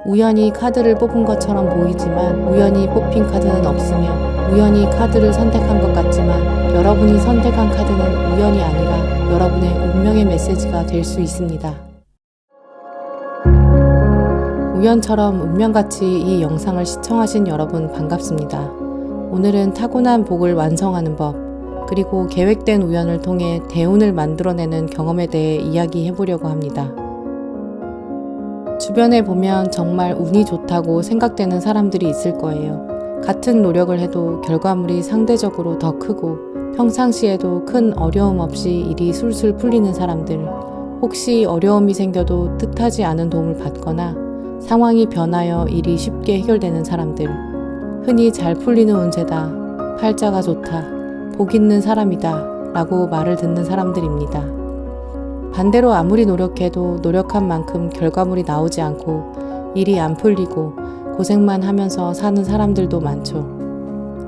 우연히 카드를 뽑은 것처럼 보이지만 우연히 뽑힌 카드는 없으며 우연히 카드를 선택한 것 같지만 여러분이 선택한 카드는 우연이 아니라 여러분의 운명의 메시지가 될 수 있습니다. 우연처럼 운명같이 이 영상을 시청하신 여러분 반갑습니다. 오늘은 타고난 복을 완성하는 법, 그리고 계획된 우연을 통해 대운을 만들어내는 경험에 대해 이야기해보려고 합니다. 주변에 보면 정말 운이 좋다고 생각되는 사람들이 있을 거예요. 같은 노력을 해도 결과물이 상대적으로 더 크고 평상시에도 큰 어려움 없이 일이 술술 풀리는 사람들, 혹시 어려움이 생겨도 뜻하지 않은 도움을 받거나 상황이 변하여 일이 쉽게 해결되는 사람들, 흔히 잘 풀리는 운세다, 팔자가 좋다, 복 있는 사람이다 라고 말을 듣는 사람들입니다. 반대로 아무리 노력해도 노력한 만큼 결과물이 나오지 않고 일이 안 풀리고 고생만 하면서 사는 사람들도 많죠.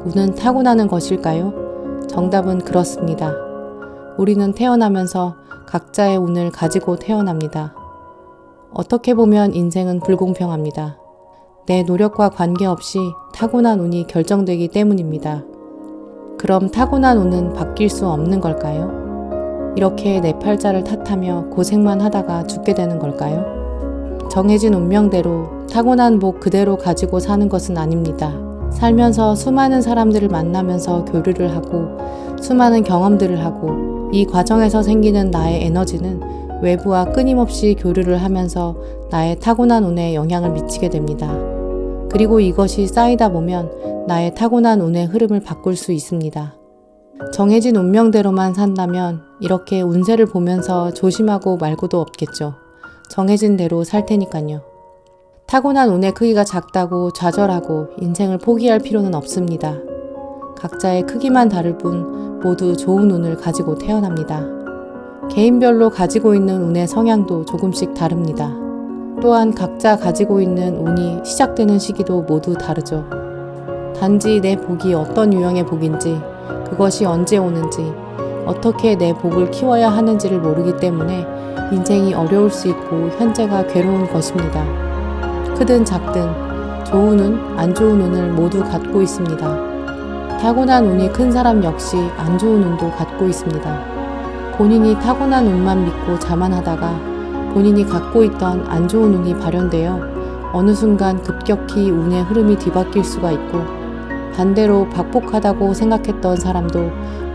운은 타고나는 것일까요? 정답은 그렇습니다. 우리는 태어나면서 각자의 운을 가지고 태어납니다. 어떻게 보면 인생은 불공평합니다. 내 노력과 관계없이 타고난 운이 결정되기 때문입니다. 그럼 타고난 운은 바뀔 수 없는 걸까요? 이렇게 내 팔자를 탓하며 고생만 하다가 죽게 되는 걸까요? 정해진 운명대로 타고난 복 그대로 가지고 사는 것은 아닙니다. 살면서 수많은 사람들을 만나면서 교류를 하고 수많은 경험들을 하고 이 과정에서 생기는 나의 에너지는 외부와 끊임없이 교류를 하면서 나의 타고난 운에 영향을 미치게 됩니다. 그리고 이것이 쌓이다 보면 나의 타고난 운의 흐름을 바꿀 수 있습니다. 정해진 운명대로만 산다면 이렇게 운세를 보면서 조심하고 말고도 없겠죠. 정해진 대로 살 테니까요. 타고난 운의 크기가 작다고 좌절하고 인생을 포기할 필요는 없습니다. 각자의 크기만 다를 뿐 모두 좋은 운을 가지고 태어납니다. 개인별로 가지고 있는 운의 성향도 조금씩 다릅니다. 또한 각자 가지고 있는 운이 시작되는 시기도 모두 다르죠. 단지 내 복이 어떤 유형의 복인지, 그것이 언제 오는지, 어떻게 내 복을 키워야 하는지를 모르기 때문에 인생이 어려울 수 있고 현재가 괴로운 것입니다. 크든 작든 좋은 운, 안 좋은 운을 모두 갖고 있습니다. 타고난 운이 큰 사람 역시 안 좋은 운도 갖고 있습니다. 본인이 타고난 운만 믿고 자만하다가 본인이 갖고 있던 안 좋은 운이 발현되어 어느 순간 급격히 운의 흐름이 뒤바뀔 수가 있고, 반대로 박복하다고 생각했던 사람도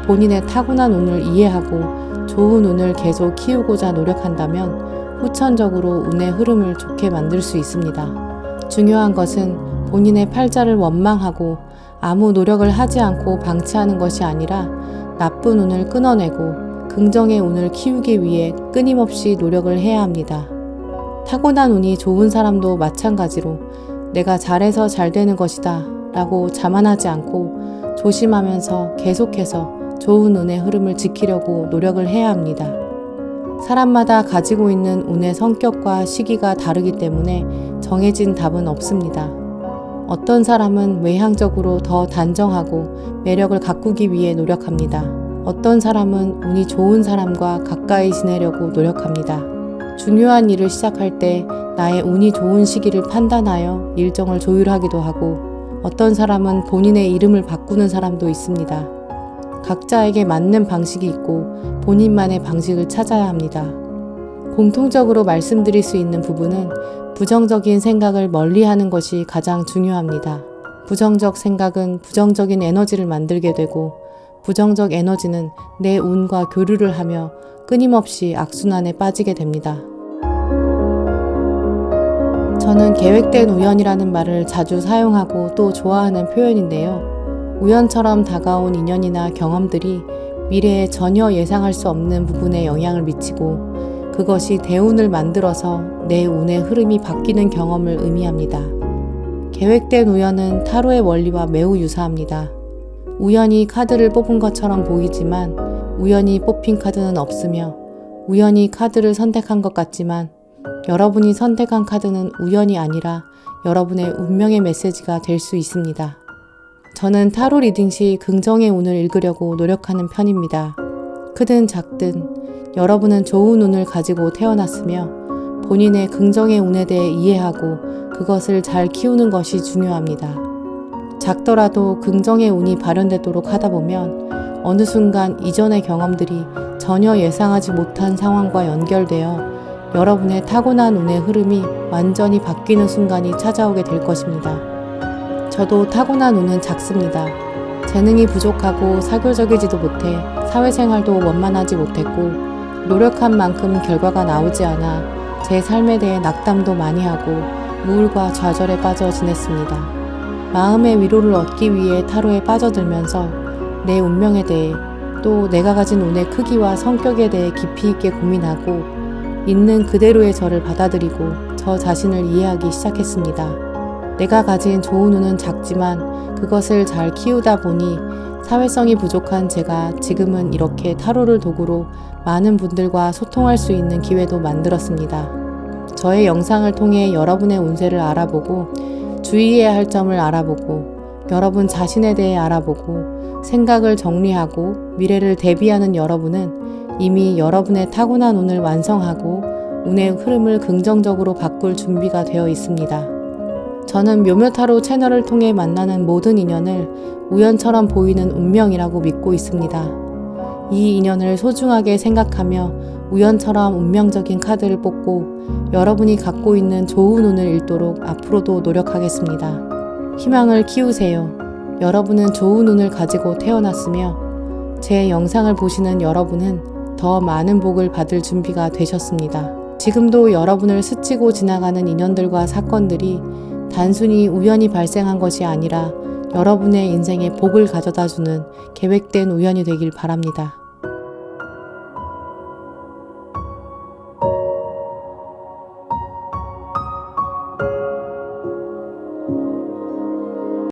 본인의 타고난 운을 이해하고 좋은 운을 계속 키우고자 노력한다면 후천적으로 운의 흐름을 좋게 만들 수 있습니다. 중요한 것은 본인의 팔자를 원망하고 아무 노력을 하지 않고 방치하는 것이 아니라 나쁜 운을 끊어내고 긍정의 운을 키우기 위해 끊임없이 노력을 해야 합니다. 타고난 운이 좋은 사람도 마찬가지로 내가 잘해서 잘 되는 것이다 라고 자만하지 않고 조심하면서 계속해서 좋은 운의 흐름을 지키려고 노력을 해야 합니다. 사람마다 가지고 있는 운의 성격과 시기가 다르기 때문에 정해진 답은 없습니다. 어떤 사람은 외향적으로 더 단정하고 매력을 가꾸기 위해 노력합니다. 어떤 사람은 운이 좋은 사람과 가까이 지내려고 노력합니다. 중요한 일을 시작할 때 나의 운이 좋은 시기를 판단하여 일정을 조율하기도 하고, 어떤 사람은 본인의 이름을 바꾸는 사람도 있습니다. 각자에게 맞는 방식이 있고 본인만의 방식을 찾아야 합니다. 공통적으로 말씀드릴 수 있는 부분은 부정적인 생각을 멀리하는 것이 가장 중요합니다. 부정적 생각은 부정적인 에너지를 만들게 되고, 부정적 에너지는 내 운과 교류를 하며 끊임없이 악순환에 빠지게 됩니다. 저는 계획된 우연이라는 말을 자주 사용하고 또 좋아하는 표현인데요. 우연처럼 다가온 인연이나 경험들이 미래에 전혀 예상할 수 없는 부분에 영향을 미치고 그것이 대운을 만들어서 내 운의 흐름이 바뀌는 경험을 의미합니다. 계획된 우연은 타로의 원리와 매우 유사합니다. 우연히 카드를 뽑은 것처럼 보이지만 우연히 뽑힌 카드는 없으며 우연히 카드를 선택한 것 같지만 여러분이 선택한 카드는 우연이 아니라 여러분의 운명의 메시지가 될 수 있습니다. 저는 타로 리딩 시 긍정의 운을 읽으려고 노력하는 편입니다. 크든 작든 여러분은 좋은 운을 가지고 태어났으며 본인의 긍정의 운에 대해 이해하고 그것을 잘 키우는 것이 중요합니다. 작더라도 긍정의 운이 발현되도록 하다 보면 어느 순간 이전의 경험들이 전혀 예상하지 못한 상황과 연결되어 여러분의 타고난 운의 흐름이 완전히 바뀌는 순간이 찾아오게 될 것입니다. 저도 타고난 운은 작습니다. 재능이 부족하고 사교적이지도 못해 사회생활도 원만하지 못했고 노력한 만큼 결과가 나오지 않아 제 삶에 대해 낙담도 많이 하고 우울과 좌절에 빠져 지냈습니다. 마음의 위로를 얻기 위해 타로에 빠져들면서 내 운명에 대해 또 내가 가진 운의 크기와 성격에 대해 깊이 있게 고민하고 있는 그대로의 저를 받아들이고 저 자신을 이해하기 시작했습니다. 내가 가진 좋은 운은 작지만 그것을 잘 키우다 보니 사회성이 부족한 제가 지금은 이렇게 타로를 도구로 많은 분들과 소통할 수 있는 기회도 만들었습니다. 저의 영상을 통해 여러분의 운세를 알아보고 주의해야 할 점을 알아보고 여러분 자신에 대해 알아보고 생각을 정리하고 미래를 대비하는 여러분은 이미 여러분의 타고난 운을 완성하고 운의 흐름을 긍정적으로 바꿀 준비가 되어 있습니다. 저는 묘묘타로 채널을 통해 만나는 모든 인연을 우연처럼 보이는 운명이라고 믿고 있습니다. 이 인연을 소중하게 생각하며 우연처럼 운명적인 카드를 뽑고 여러분이 갖고 있는 좋은 운을 읽도록 앞으로도 노력하겠습니다. 희망을 키우세요. 여러분은 좋은 운을 가지고 태어났으며 제 영상을 보시는 여러분은 더 많은 복을 받을 준비가 되셨습니다. 지금도 여러분을 스치고 지나가는 인연들과 사건들이 단순히 우연히 발생한 것이 아니라 여러분의 인생에 복을 가져다주는 계획된 우연이 되길 바랍니다.